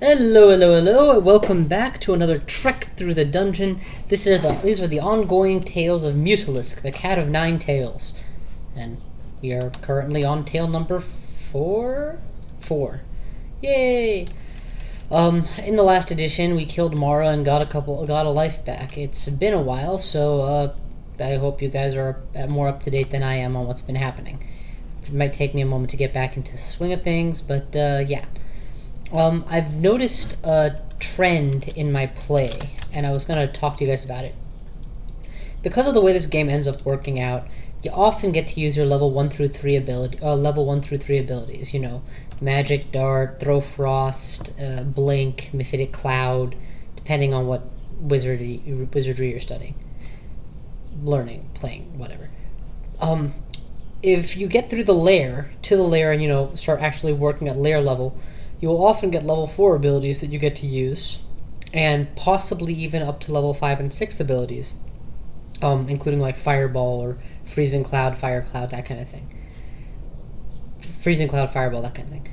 Hello, hello, hello, and welcome back to another trek through the dungeon. These are the ongoing tales of Mutalisk, the cat of nine tails. And we are currently on tale number 4? 4. Yay! In the last edition, we killed Mara and got a life back. It's been a while, so, I hope you guys are more up to date than I am on what's been happening. It might take me a moment to get back into the swing of things, but, yeah. I've noticed a trend in my play, and I was going to talk to you guys about it. Because of the way this game ends up working out, you often get to use your level 1 through 3 abilities, you know, Magic Dart, Throw Frost, Blink, Mephitic Cloud, depending on what wizardry you're studying. Learning, playing, whatever. If you get through the lair, and, you know, start actually working at lair level, you will often get level 4 abilities that you get to use, and possibly even up to level 5 and 6 abilities, including like Fireball or Freezing Cloud, Fire Cloud, that kind of thing. Freezing Cloud, Fireball, that kind of thing.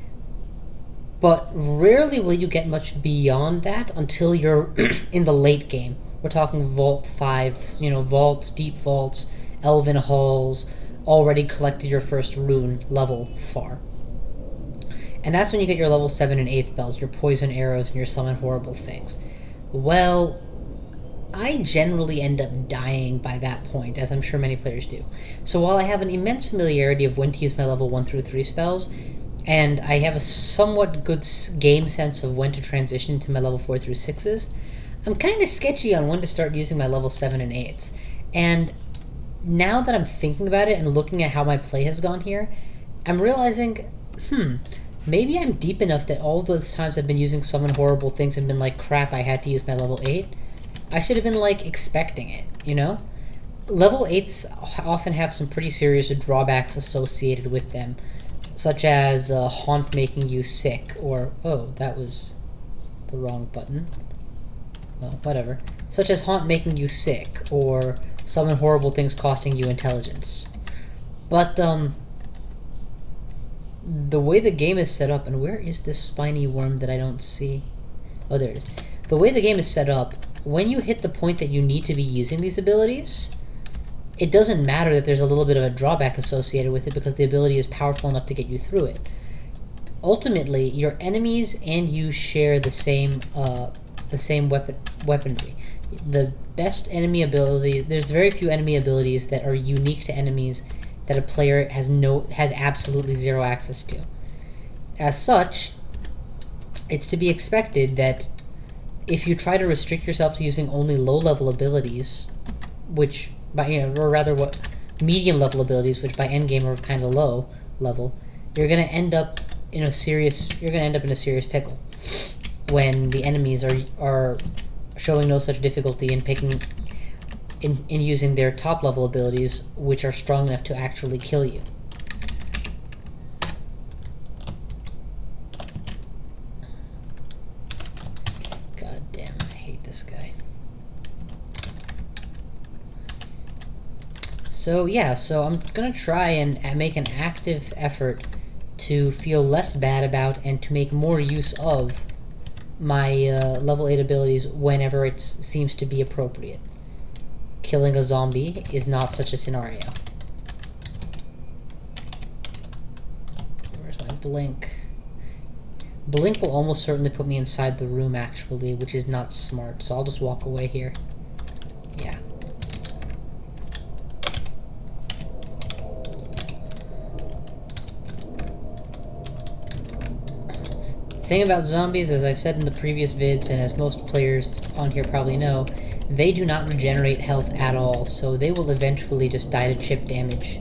But rarely will you get much beyond that until you're in the late game. We're talking Vault 5, you know, vaults, deep vaults, elven halls, already collected your first rune level far. And that's when you get your level 7 and 8 spells, your poison arrows, and your summon horrible things. Well, I generally end up dying by that point, as I'm sure many players do. So while I have an immense familiarity of when to use my level 1 through 3 spells, and I have a somewhat good game sense of when to transition to my level 4 through 6s, I'm kind of sketchy on when to start using my level 7 and 8s. And now that I'm thinking about it and looking at how my play has gone here, I'm realizing, maybe I'm deep enough that all those times I've been using summon horrible things have been like, crap, I had to use my level 8. I should have been, like, expecting it, you know? Level 8s often have some pretty serious drawbacks associated with them, such as Haunt making you sick, or, oh, that was the wrong button. Well, whatever. Such as Haunt making you sick, or summon horrible things costing you intelligence. But, the way the game is set up, and where is this spiny worm that I don't see? Oh, there it is. The way the game is set up, when you hit the point that you need to be using these abilities, it doesn't matter that there's a little bit of a drawback associated with it because the ability is powerful enough to get you through it. Ultimately, your enemies and you share the same weaponry. The best enemy abilities, there's very few enemy abilities that are unique to enemies that a player has absolutely zero access to. As such, it's to be expected that if you try to restrict yourself to using only low-level abilities, which medium-level abilities, which by endgame are kind of low level, you're gonna end up in a serious pickle when the enemies are showing no such difficulty in using their top-level abilities, which are strong enough to actually kill you. God damn, I hate this guy. So, yeah, I'm gonna try and make an active effort to feel less bad about and to make more use of my level 8 abilities whenever it seems to be appropriate. Killing a zombie is not such a scenario. Where's my blink? Blink will almost certainly put me inside the room, actually, which is not smart, so I'll just walk away here. Yeah. The thing about zombies, as I've said in the previous vids, and as most players on here probably know, they do not regenerate health at all, so they will eventually just die to chip damage,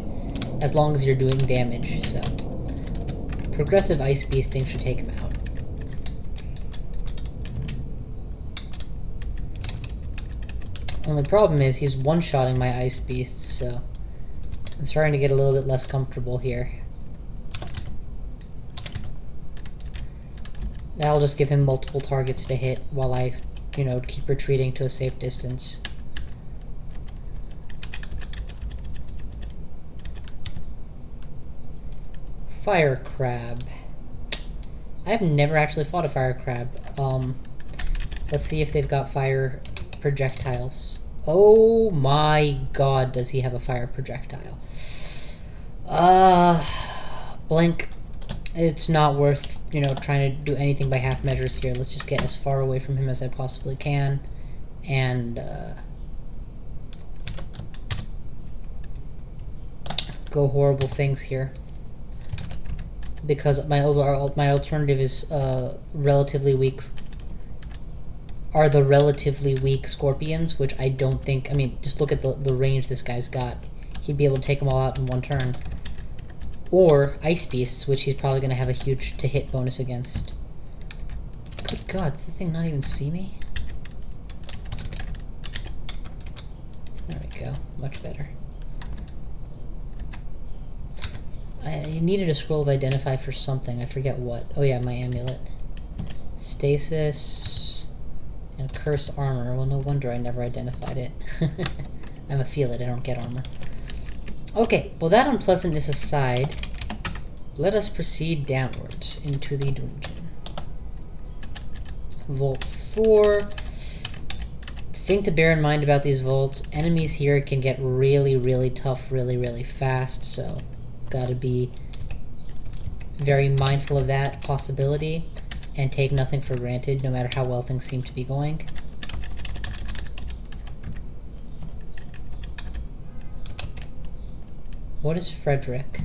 as long as you're doing damage, so. Progressive Ice Beasting should take him out. Only problem is, he's one-shotting my Ice Beasts, so I'm starting to get a little bit less comfortable here. That'll just give him multiple targets to hit while I, you know, keep retreating to a safe distance. Fire Crab. I've never actually fought a fire crab. Let's see if they've got fire projectiles. Oh my god, does he have a fire projectile? Blink. It's not worth, you know, trying to do anything by half measures here. Let's just get as far away from him as I possibly can. And, go horrible things here. Because my alternative is, relatively weak... are the relatively weak scorpions, which I don't think... I mean, just look at the range this guy's got. He'd be able to take them all out in one turn. Or ice beasts, which he's probably going to have a huge to-hit bonus against. Good god, did the thing not even see me? There we go, much better. I needed a scroll of identify for something, I forget what. Oh yeah, my amulet. Stasis... and curse armor. Well, no wonder I never identified it. I'm a feel it, I don't get armor. Okay, well that unpleasantness aside, let us proceed downwards into the dungeon. Vault 4. Thing to bear in mind about these vaults, enemies here can get really, really tough really, really fast, so gotta be very mindful of that possibility and take nothing for granted, no matter how well things seem to be going. What is Frederick?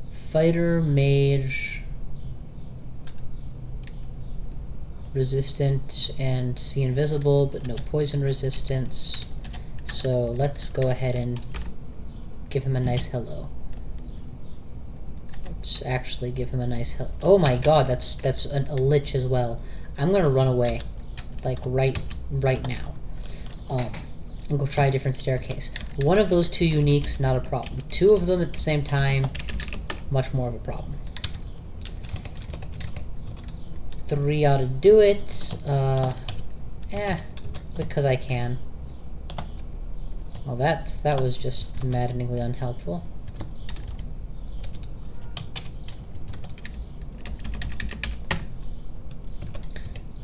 Fighter, mage, resistant, and see invisible, but no poison resistance. So let's go ahead and give him a nice hello. Let's actually give him a nice hello. Oh my god, that's a lich as well. I'm gonna run away, like right now. And go try a different staircase. One of those two uniques, not a problem. Two of them at the same time, much more of a problem. 3 ought to do it. Because I can. Well, that was just maddeningly unhelpful.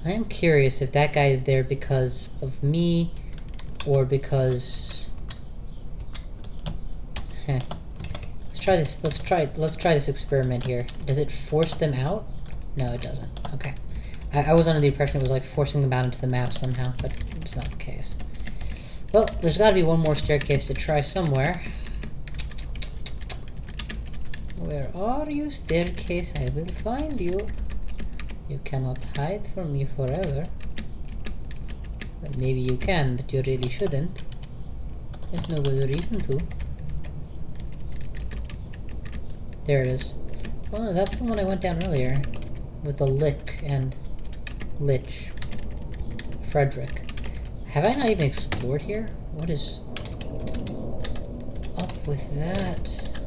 I am curious if that guy is there because of me, or because... Let's try this. Let's try this experiment here. Does it force them out? No, it doesn't. Okay. I was under the impression it was like forcing them out into the map somehow, but it's not the case. Well, there's got to be one more staircase to try somewhere. Where are you, staircase? I will find you. You cannot hide from me forever. Well, maybe you can, but you really shouldn't. There's no good reason to. There it is. Oh, no, that's the one I went down earlier. With the Lich and Lich. Frederick. Have I not even explored here? What is up with that?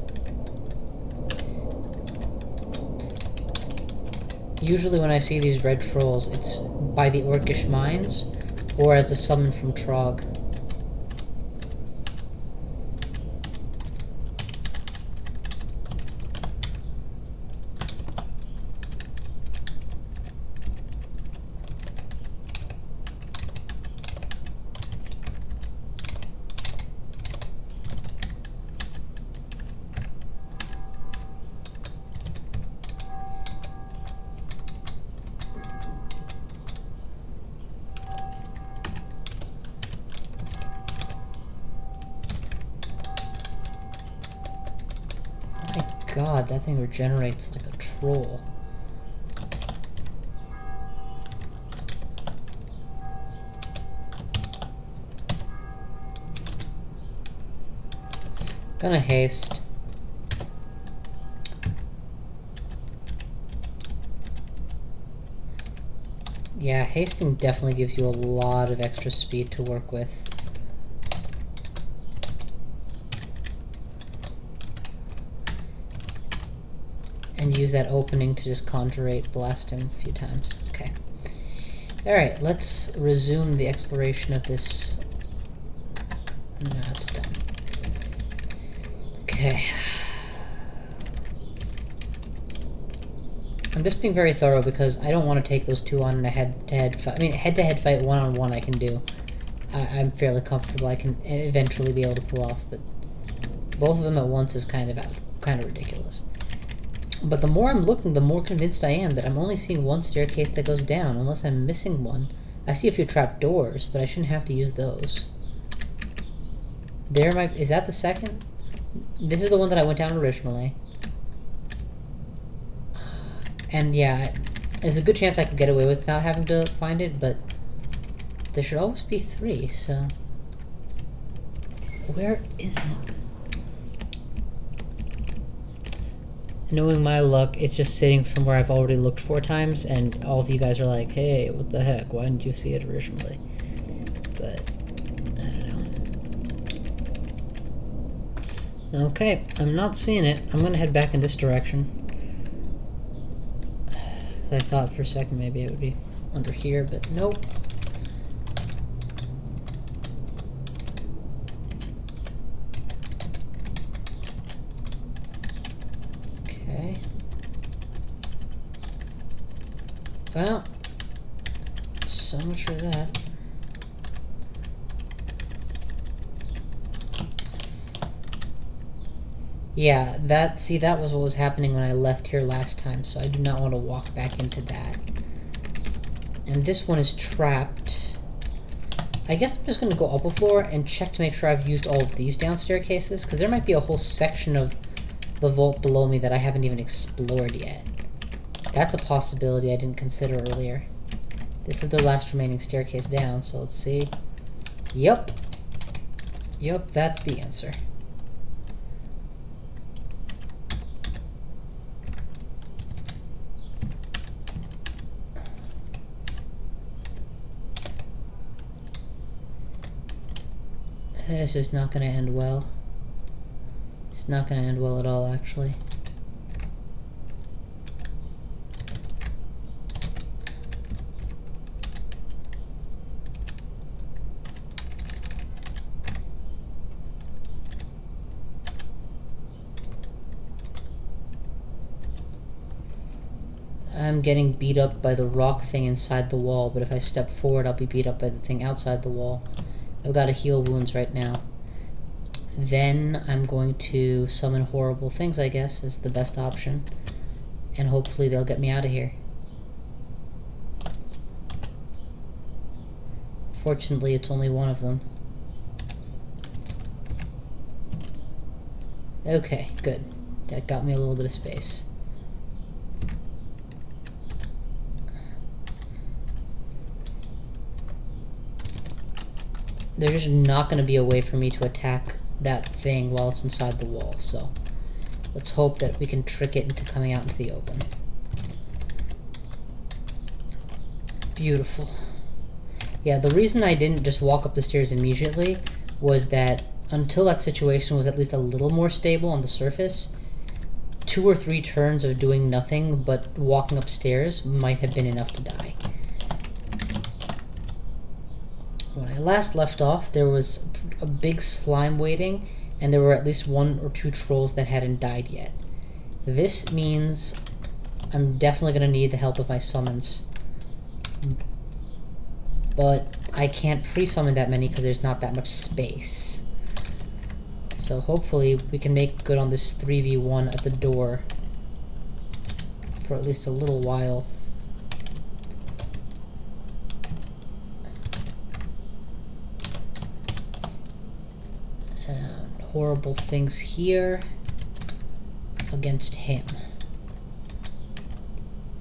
Usually when I see these red trolls, it's by the Orcish mines, or as a summon from Trog. God, that thing regenerates like a troll. Gonna haste. Yeah, hasting definitely gives you a lot of extra speed to work with. And use that opening to just conjurate, blast him a few times. Okay. Alright, let's resume the exploration of this. No, it's done. Okay. I'm just being very thorough because I don't want to take those two on in a head-to-head fight. I mean, head-to-head fight, one-on-one I can do. I'm fairly comfortable. I can eventually be able to pull off, but both of them at once is kind of ridiculous. But the more I'm looking, the more convinced I am that I'm only seeing one staircase that goes down, unless I'm missing one. I see a few trap doors, but I shouldn't have to use those. Is that the second? This is the one that I went down originally. And yeah, there's a good chance I could get away without having to find it, but there should always be 3, so... Where is it? Knowing my luck, it's just sitting somewhere I've already looked 4 times, and all of you guys are like, hey, what the heck, why didn't you see it originally? But, I don't know. Okay, I'm not seeing it. I'm gonna head back in this direction. Because I thought for a second maybe it would be under here, but nope. Well, so much for that. Yeah, that was what was happening when I left here last time, so I do not want to walk back into that. And this one is trapped. I guess I'm just going to go up a floor and check to make sure I've used all of these down staircases, because there might be a whole section of the vault below me that I haven't even explored yet. That's a possibility I didn't consider earlier. This is the last remaining staircase down, so let's see. Yup. Yup, that's the answer. This is not going to end well. It's not going to end well at all, actually. I'm getting beat up by the rock thing inside the wall, but if I step forward, I'll be beat up by the thing outside the wall. I've got to heal wounds right now. Then I'm going to summon horrible things, I guess, is the best option. And hopefully they'll get me out of here. Fortunately, it's only one of them. Okay, good. That got me a little bit of space. There's just not going to be a way for me to attack that thing while it's inside the wall, so let's hope that we can trick it into coming out into the open. Beautiful. Yeah, the reason I didn't just walk up the stairs immediately was that until that situation was at least a little more stable on the surface, 2 or 3 turns of doing nothing but walking upstairs might have been enough to die. When I last left off, there was a big slime waiting, and there were at least 1 or 2 trolls that hadn't died yet. This means I'm definitely going to need the help of my summons. But I can't pre-summon that many because there's not that much space. So hopefully we can make good on this 3v1 at the door for at least a little while. Horrible things here against him.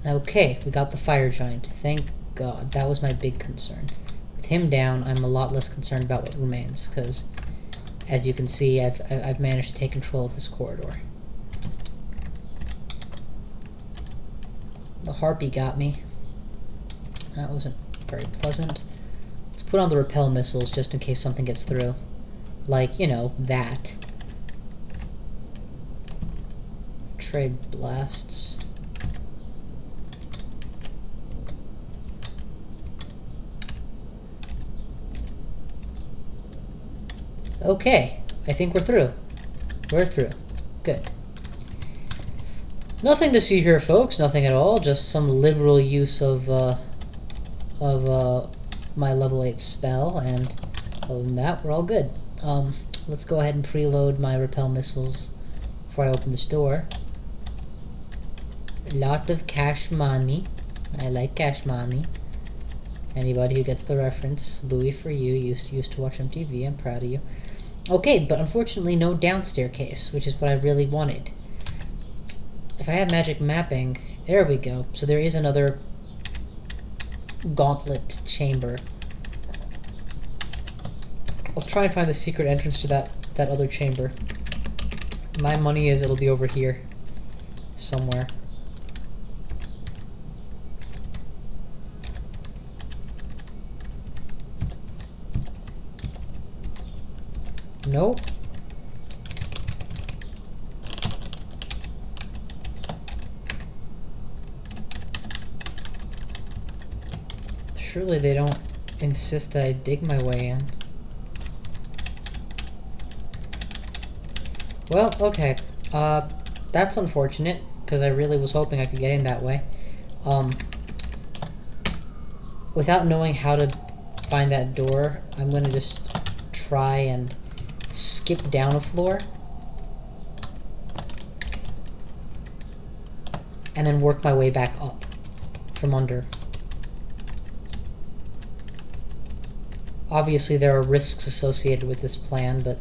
Okay, we got the fire giant. Thank God. That was my big concern. With him down, I'm a lot less concerned about what remains, because as you can see, I've managed to take control of this corridor. The harpy got me. That wasn't very pleasant. Let's put on the repel missiles just in case something gets through. Like, you know, that. Trade blasts. Okay, I think we're through. We're through. Good. Nothing to see here, folks. Nothing at all. Just some liberal use of my level 8 spell, and other than that, we're all good. Let's go ahead and preload my repel missiles before I open this door. A lot of cash money. I like cash money. Anybody who gets the reference, buoy for you. Used to watch MTV. I'm proud of you. Okay, but unfortunately no down staircase, which is what I really wanted. If I have magic mapping, there we go. So there is another gauntlet chamber. I'll try and find the secret entrance to that other chamber. My money is it'll be over here somewhere. Nope. Surely they don't insist that I dig my way in. Well, okay. That's unfortunate, because I really was hoping I could get in that way. Without knowing how to find that door, I'm gonna just try and skip down a floor. And then work my way back up from under. Obviously there are risks associated with this plan, but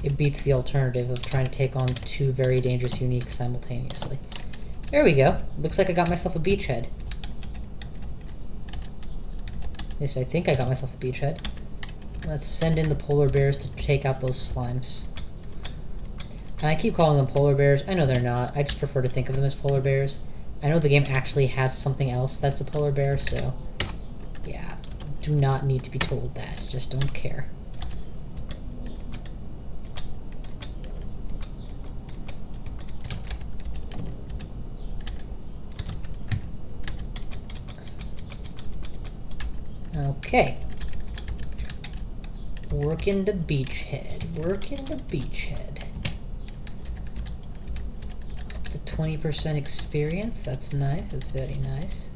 it beats the alternative of trying to take on two very dangerous uniques simultaneously. There we go. Looks like I got myself a beachhead. Yes, I think I got myself a beachhead. Let's send in the polar bears to take out those slimes. And I keep calling them polar bears. I know they're not. I just prefer to think of them as polar bears. I know the game actually has something else that's a polar bear, so yeah. Do not need to be told that. Just don't care. Okay. Working the beachhead. Working the beachhead. Up to 20% experience. That's nice. That's very nice.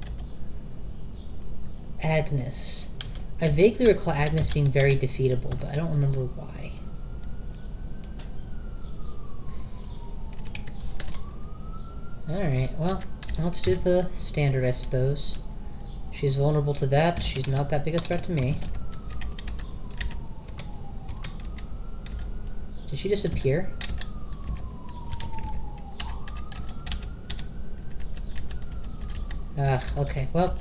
Agnes. I vaguely recall Agnes being very defeatable, but I don't remember why. Alright, well, let's do the standard, I suppose. She's vulnerable to that. She's not that big a threat to me. Did she disappear? Okay, well,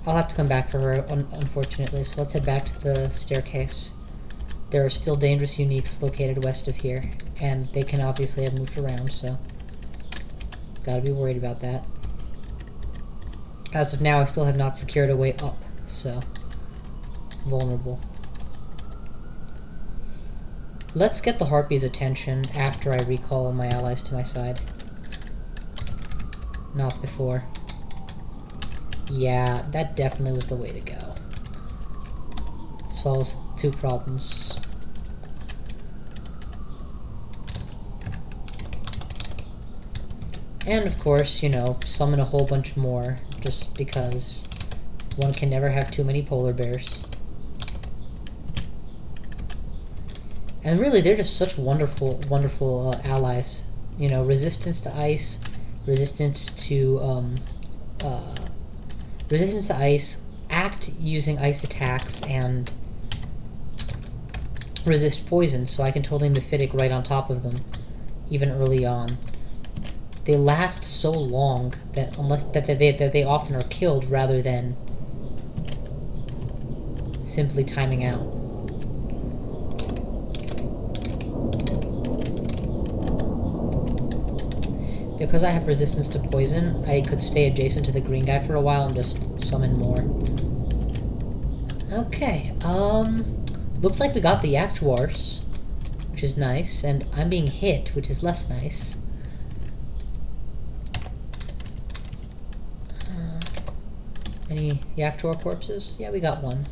I'll have to come back for her, unfortunately, so let's head back to the staircase. There are still dangerous uniques located west of here, and they can obviously have moved around, so gotta be worried about that. As of now, I still have not secured a way up, so vulnerable. Let's get the Harpy's attention after I recall my allies to my side. Not before. Yeah, that definitely was the way to go. Solves two problems. And of course, you know, summon a whole bunch more, just because one can never have too many polar bears. And really, they're just such wonderful, wonderful allies. You know, resistance to ice, resistance to ice, act using ice attacks, and resist poison, so I can totally mephitic right on top of them, even early on. They last so long that they often are killed rather than simply timing out. Because I have resistance to poison, I could stay adjacent to the green guy for a while and just summon more. Okay, looks like we got the Actuars, which is nice, and I'm being hit, which is less nice. Any Yaktuar corpses? Yeah, we got one.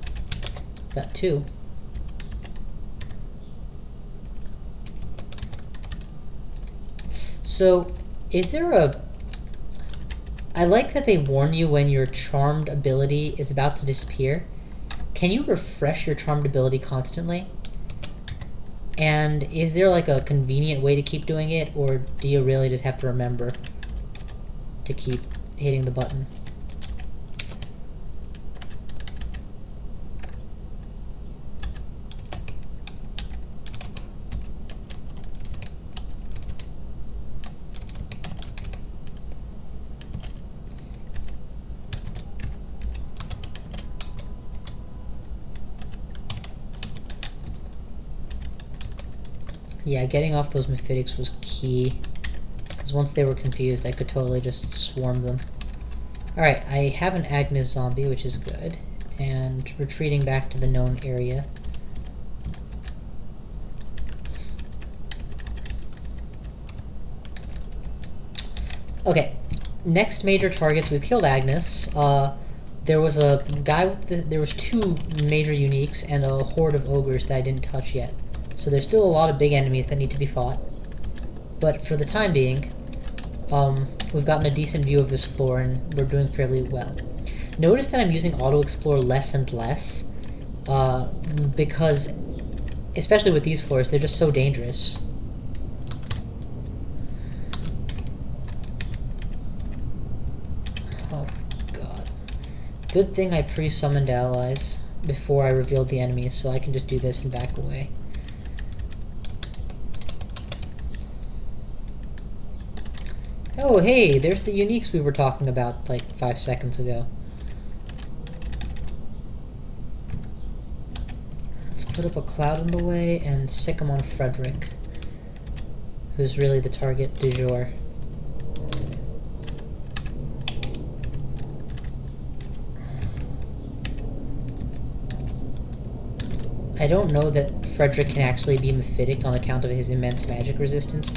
Got two. So, Is there a... I like that they warn you when your charmed ability is about to disappear. Can you refresh your charmed ability constantly? And is there like a convenient way to keep doing it, or do you really just have to remember to keep hitting the button? Yeah, getting off those Mephitic was key, because once they were confused, I could totally just swarm them. Alright, I have an Agnes zombie, which is good, and retreating back to the known area. Okay, next major targets. We've killed Agnes. There was a guy with there was 2 major uniques and a horde of ogres that I didn't touch yet. So there's still a lot of big enemies that need to be fought. But for the time being, we've gotten a decent view of this floor and we're doing fairly well. Notice that I'm using auto-explore less and less, because, especially with these floors, they're just so dangerous. Oh god. Good thing I pre-summoned allies before I revealed the enemies, so I can just do this and back away. Oh, hey, there's the uniques we were talking about like 5 seconds ago. Let's put up a cloud in the way and sick him on Frederick, who's really the target du jour. I don't know that Frederick can actually be Mephitic on account of his immense magic resistance.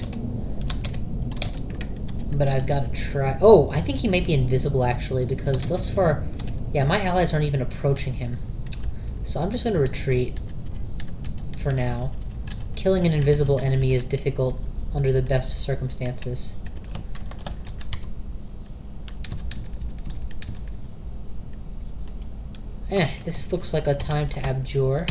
But I've got to try... Oh, I think he might be invisible, actually, because thus far... Yeah, my allies aren't even approaching him. So I'm just going to retreat for now. Killing an invisible enemy is difficult under the best circumstances. This looks like a time to abjure.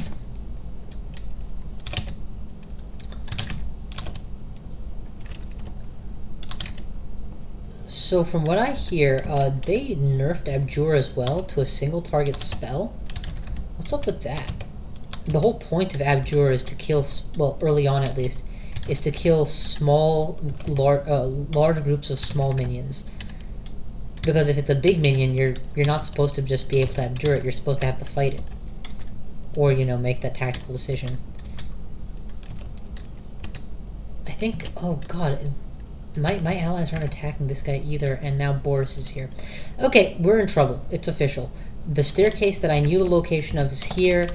So from what I hear, they nerfed Abjure as well to a single target spell. What's up with that? The whole point of Abjure is to kill, well, early on at least, is to kill small, large groups of small minions. Because if it's a big minion, you're not supposed to just be able to Abjure it, you're supposed to have to fight it. Or, you know, make that tactical decision. I think, oh god... My allies aren't attacking this guy either, and now Boris is here. Okay, we're in trouble. It's official. The staircase that I knew the location of is here,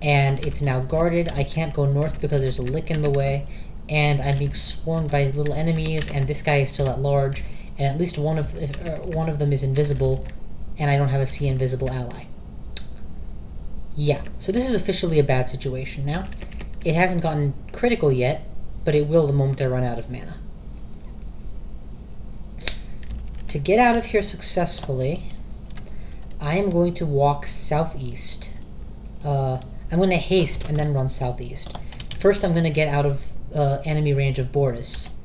and it's now guarded. I can't go north because there's a lick in the way, and I'm being swarmed by little enemies, and this guy is still at large, and at least one of them is invisible, and I don't have a C invisible ally. Yeah, so this is officially a bad situation now. It hasn't gotten critical yet, but it will the moment I run out of mana. To get out of here successfully, I am going to walk southeast. I'm going to haste and then run southeast. First, I'm going to get out of enemy range of Boris.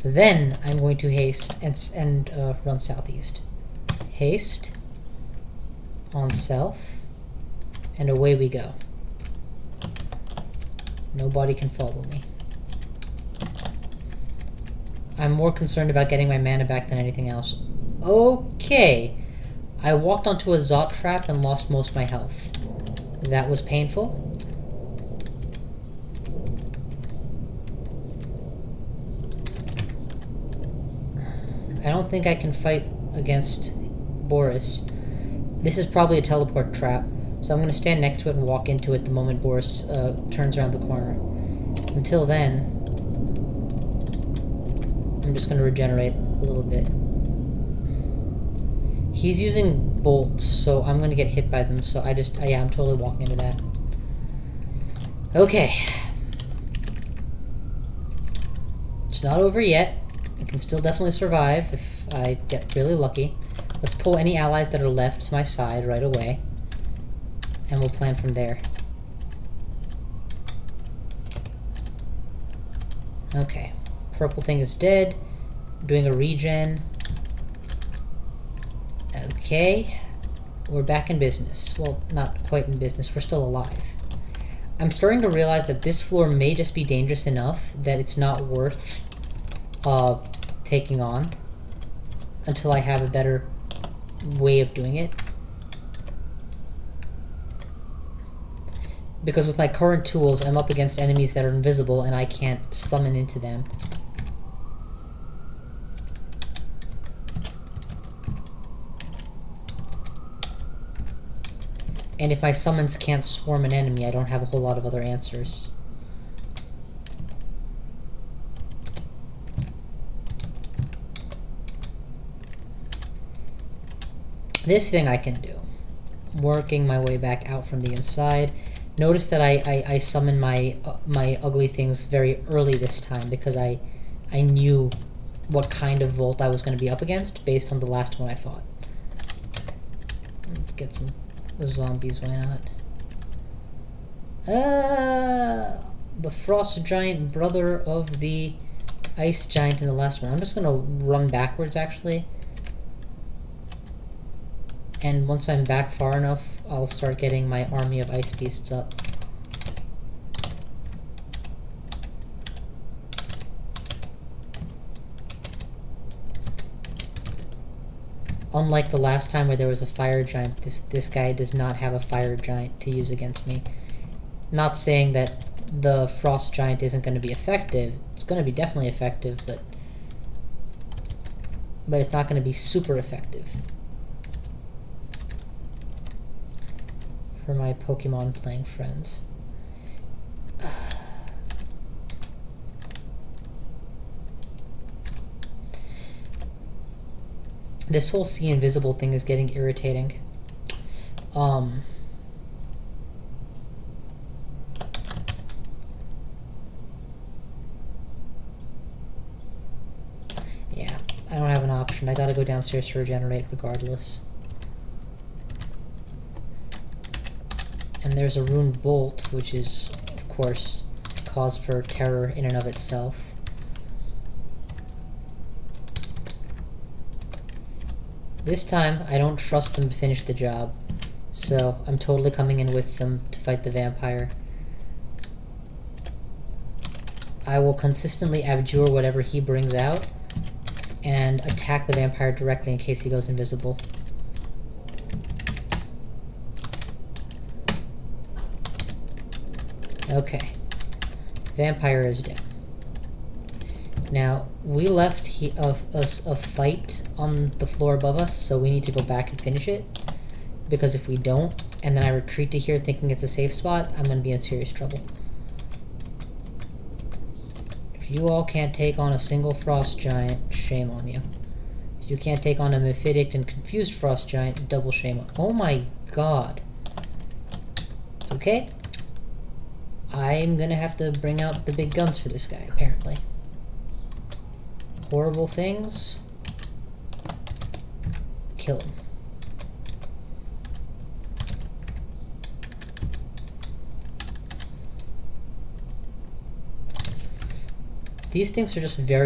Then, I'm going to haste and run southeast. Haste, on self, and away we go. Nobody can follow me. I'm more concerned about getting my mana back than anything else. Okay. I walked onto a Zot trap and lost most of my health. That was painful. I don't think I can fight against Boris. This is probably a teleport trap, so I'm going to stand next to it and walk into it the moment Boris turns around the corner. Until then... I'm just going to regenerate a little bit. He's using bolts, so I'm going to get hit by them, so yeah, I'm totally walking into that. Okay. It's not over yet. I can still definitely survive if I get really lucky. Let's pull any allies that are left to my side right away. And we'll plan from there. Okay. Purple thing is dead. Doing a regen. Okay. We're back in business. Well, not quite in business. We're still alive. I'm starting to realize that this floor may just be dangerous enough that it's not worth taking on until I have a better way of doing it. Because with my current tools, I'm up against enemies that are invisible and I can't summon into them. And if my summons can't swarm an enemy, I don't have a whole lot of other answers. This thing I can do. Working my way back out from the inside. Notice that I summon my ugly things very early this time because I knew what kind of Volt I was going to be up against based on the last one I fought. Let's get some zombies, why not? The Frost Giant, brother of the Ice Giant in the last one. I'm just gonna run backwards, actually. And once I'm back far enough, I'll start getting my army of ice beasts up. Unlike the last time where there was a fire giant, this guy does not have a fire giant to use against me. Not saying that the frost giant isn't going to be effective. It's going to be definitely effective, but it's not going to be super effective for my Pokemon playing friends. This whole see invisible thing is getting irritating. Yeah, I don't have an option. I gotta go downstairs to regenerate regardless. And there's a runed bolt, which is, of course, cause for terror in and of itself. This time, I don't trust them to finish the job, so I'm totally coming in with them to fight the vampire. I will consistently abjure whatever he brings out, and attack the vampire directly in case he goes invisible. Okay. Vampire is down. Now, we left a fight on the floor above us, so we need to go back and finish it. Because if we don't, and then I retreat to here thinking it's a safe spot, I'm going to be in serious trouble. If you all can't take on a single frost giant, shame on you. If you can't take on a mephitic and confused frost giant, double shame on. Oh my god. Okay. I'm going to have to bring out the big guns for this guy, apparently. Horrible things. Kill him. These things are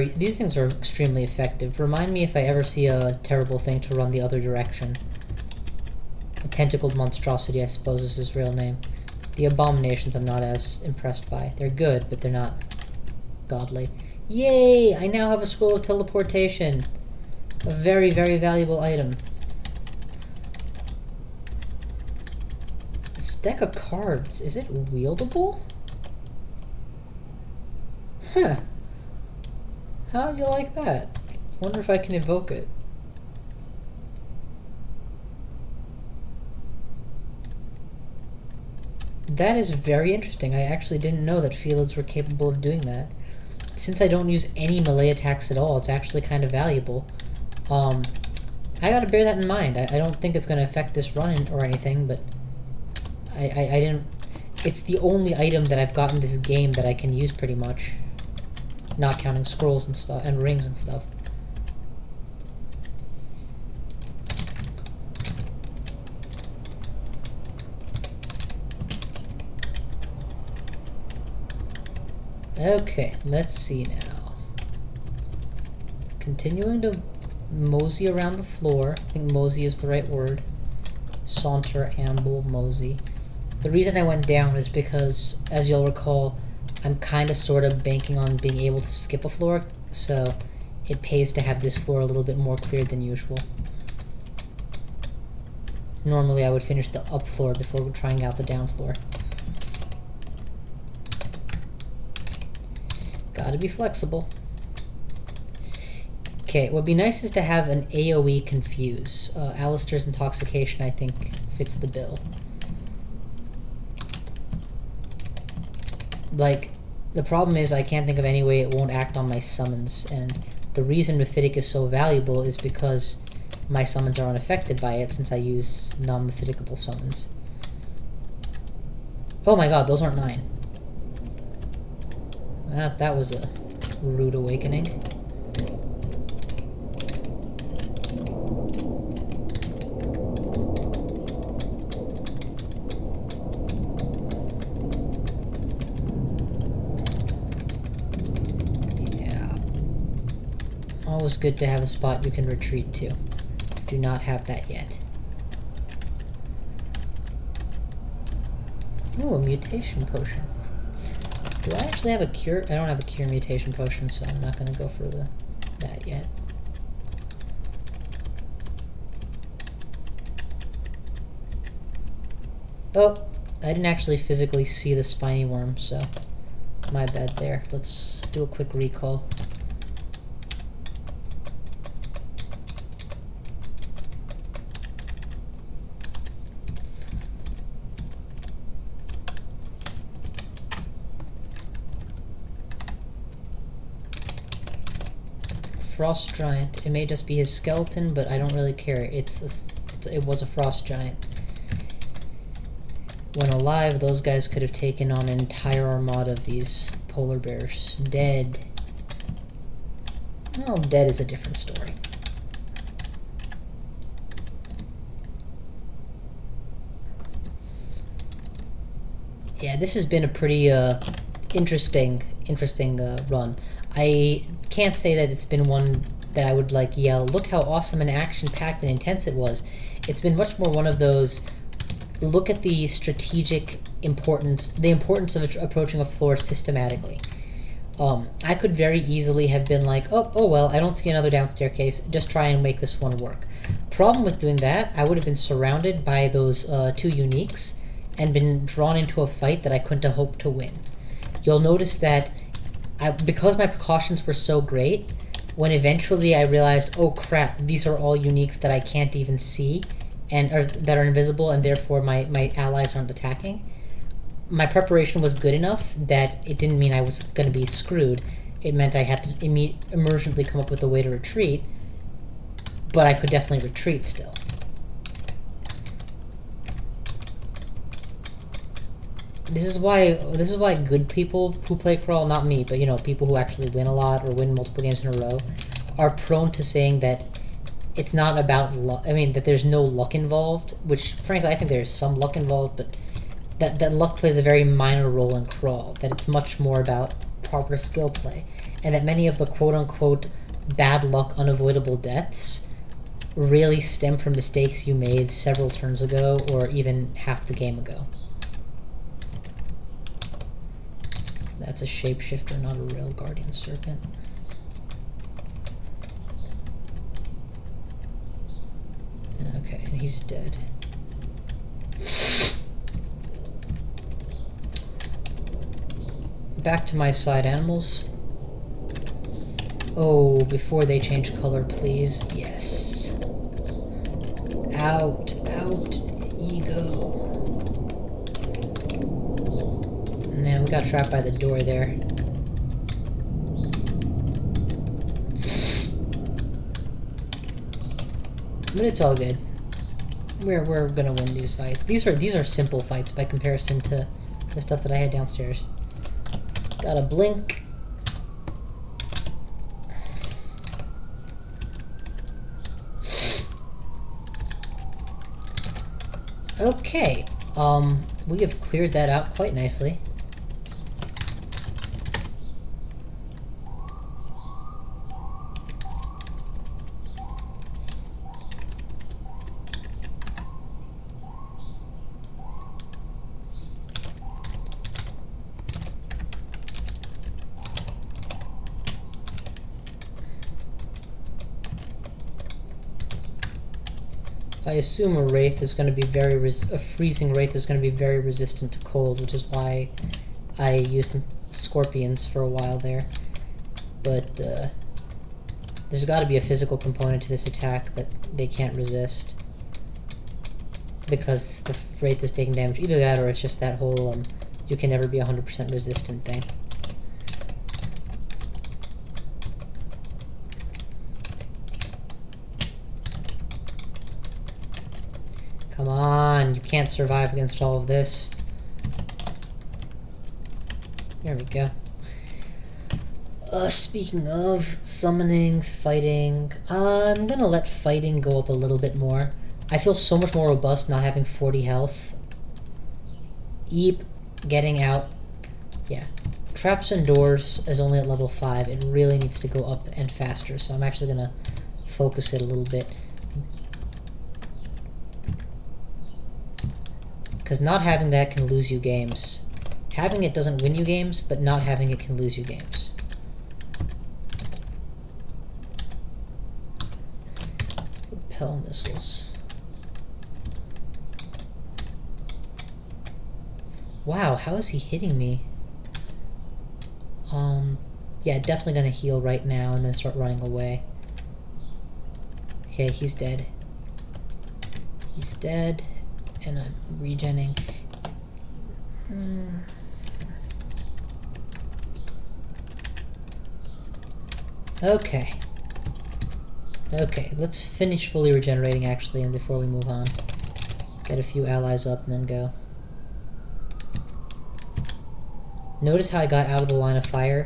these things are extremely effective. Remind me if I ever see a terrible thing to run the other direction. A tentacled monstrosity, I suppose, is his real name. The abominations I'm not as impressed by. They're good, but they're not godly. Yay! I now have a scroll of teleportation. A very, very valuable item. This deck of cards, is it wieldable? Huh. How do you like that? Wonder if I can evoke it. That is very interesting. I actually didn't know that Felids were capable of doing that. Since I don't use any melee attacks at all, it's actually kind of valuable. I gotta bear that in mind. I don't think it's gonna affect this run or anything, but I didn't... It's the only item that I've gotten this game that I can use pretty much. not counting scrolls and stuff and rings and stuff. Okay, let's see now. Continuing to mosey around the floor. I think mosey is the right word. Saunter, amble, mosey. The reason I went down is because, as you'll recall, I'm kind of sort of banking on being able to skip a floor, so it pays to have this floor a little bit more cleared than usual. Normally I would finish the up floor before trying out the down floor. Gotta be flexible. Okay, what would be nice is to have an AoE confuse. Alistair's intoxication, I think, fits the bill. Like, the problem is I can't think of any way it won't act on my summons, and the reason Mephitic is so valuable is because my summons are unaffected by it since I use non-Mephiticable summons. Oh my god, those aren't 9. That was a rude awakening. Yeah. Always good to have a spot you can retreat to. Do not have that yet. Ooh, a mutation potion. Do I actually have a cure? I don't have a cure mutation potion, so I'm not going to go for that yet. Oh, I didn't actually physically see the spiny worm, so my bad there. Let's do a quick recall. Frost giant. It may just be his skeleton, but I don't really care. It was a frost giant. When alive, those guys could have taken on an entire armada of these polar bears. Dead. Well, dead is a different story. Yeah, this has been a pretty interesting run. I can't say that it's been one that I would like yell, look how awesome and action-packed and intense it was. It's been much more one of those, look at the strategic importance, the importance of approaching a floor systematically. I could very easily have been like, oh well, I don't see another down staircase, just try and make this one work. Problem with doing that, I would have been surrounded by those 2 uniques and been drawn into a fight that I couldn't have hoped to win. You'll notice that because my precautions were so great, when eventually I realized, oh crap, these are all uniques that I can't even see, or that are invisible, and therefore my allies aren't attacking, my preparation was good enough that it didn't mean I was going to be screwed. It meant I had to emergently come up with a way to retreat, but I could definitely retreat still. This is why good people who play Crawl, not me, but you know, people who actually win a lot or win multiple games in a row, are prone to saying that it's not about luck. I mean, that there's no luck involved, which frankly I think there's some luck involved, but that luck plays a very minor role in Crawl. That it's much more about proper skill play, and that many of the quote-unquote bad luck, unavoidable deaths really stem from mistakes you made several turns ago or even half the game ago. That's a shapeshifter, not a real guardian serpent. Okay, and he's dead. Back to my side animals. Oh, before they change color, please. Yes. Out, ego. Man, we got trapped by the door there. But it's all good. We're gonna win these fights. These are simple fights by comparison to the stuff that I had downstairs. Gotta blink. Okay, we have cleared that out quite nicely. I assume a wraith is going to be a freezing wraith is going to be very resistant to cold, which is why I used scorpions for a while there. But there's got to be a physical component to this attack that they can't resist, because the wraith is taking damage. Either that, or it's just that whole you can never be 100% resistant thing. Come on, you can't survive against all of this. There we go. Speaking of summoning, fighting, I'm gonna let fighting go up a little bit more. I feel so much more robust not having 40 health. Eep, getting out. Yeah. Traps and doors is only at level 5. It really needs to go up and faster, so I'm actually gonna focus it a little bit. Because not having that can lose you games. Having it doesn't win you games, but not having it can lose you games. Repel missiles. Wow, how is he hitting me? Yeah, definitely gonna heal right now and then start running away. Okay, he's dead. He's dead. And I'm regenning. Okay. Okay, let's finish fully regenerating actually, and before we move on. Get a few allies up and then go. Notice how I got out of the line of fire,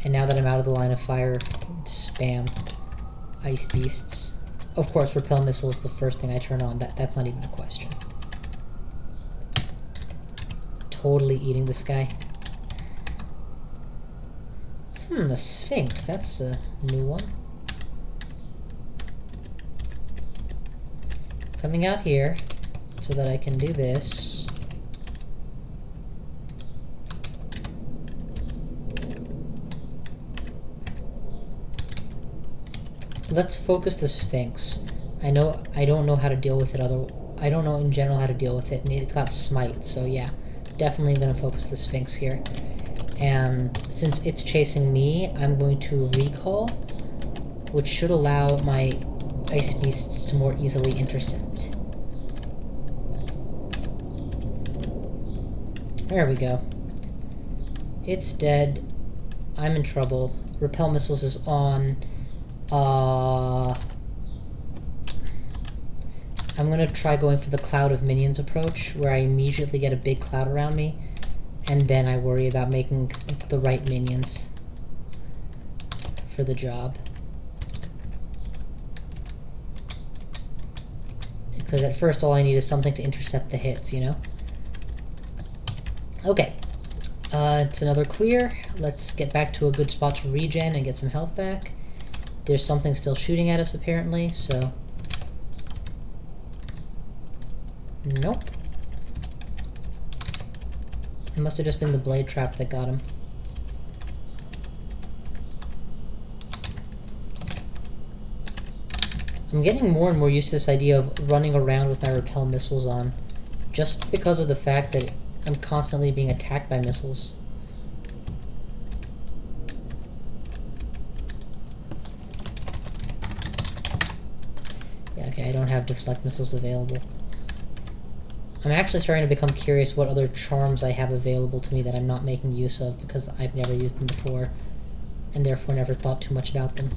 and now that I'm out of the line of fire, spam ice beasts. Of course, repel missile is the first thing I turn on. That's not even a question. Totally eating this guy. The Sphinx. That's a new one. Coming out here so that I can do this. Let's focus the Sphinx. I don't know how to deal with it I don't know in general how to deal with it, and it's got smite, so yeah. Definitely going to focus the Sphinx here. And since it's chasing me, I'm going to recall, which should allow my ice beasts to more easily intercept. There we go. It's dead. I'm in trouble. Repel missiles is on. I'm gonna try going for the cloud of minions approach, where I immediately get a big cloud around me, and then I worry about making the right minions for the job. Because at first all I need is something to intercept the hits, you know? Okay. It's another clear. Let's get back to a good spot to regen and get some health back. There's something still shooting at us apparently, so... Nope. It must have just been the blade trap that got him. I'm getting more and more used to this idea of running around with my repel missiles on, just because of the fact that I'm constantly being attacked by missiles. Yeah, okay, I don't have deflect missiles available. I'm actually starting to become curious what other charms I have available to me that I'm not making use of because I've never used them before, and therefore never thought too much about them.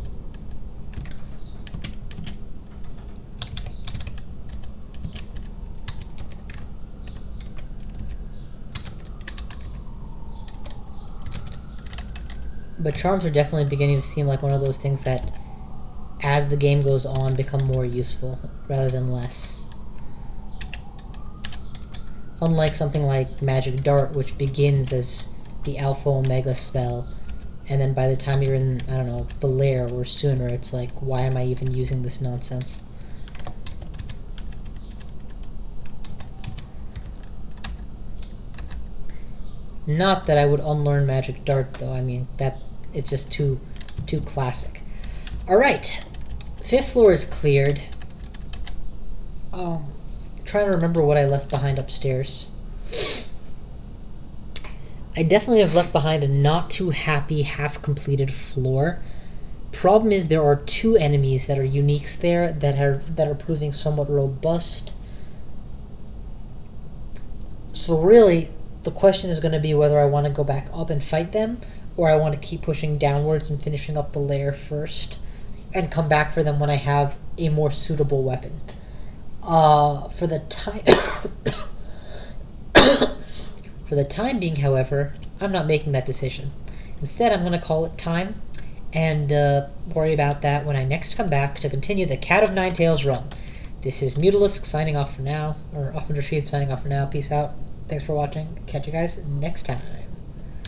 But charms are definitely beginning to seem like one of those things that, as the game goes on, become more useful rather than less. Unlike something like Magic Dart, which begins as the Alpha Omega spell, and then by the time you're in, I don't know, the lair or sooner, it's like, why am I even using this nonsense? Not that I would unlearn Magic Dart, though. I mean, that it's just too classic. Alright, 5th floor is cleared. Trying to remember what I left behind upstairs. I definitely have left behind a not too happy half-completed floor. Problem is there are 2 enemies that are uniques there that are proving somewhat robust. So really, the question is going to be whether I want to go back up and fight them, or I want to keep pushing downwards and finishing up the lair first, and come back for them when I have a more suitable weapon. For the time being, however, I'm not making that decision. Instead, I'm going to call it time, and worry about that when I next come back to continue the Cat of Nine Tails run. This is Mutalisk signing off for now, or Offender Sheath signing off for now. Peace out. Thanks for watching. Catch you guys next time.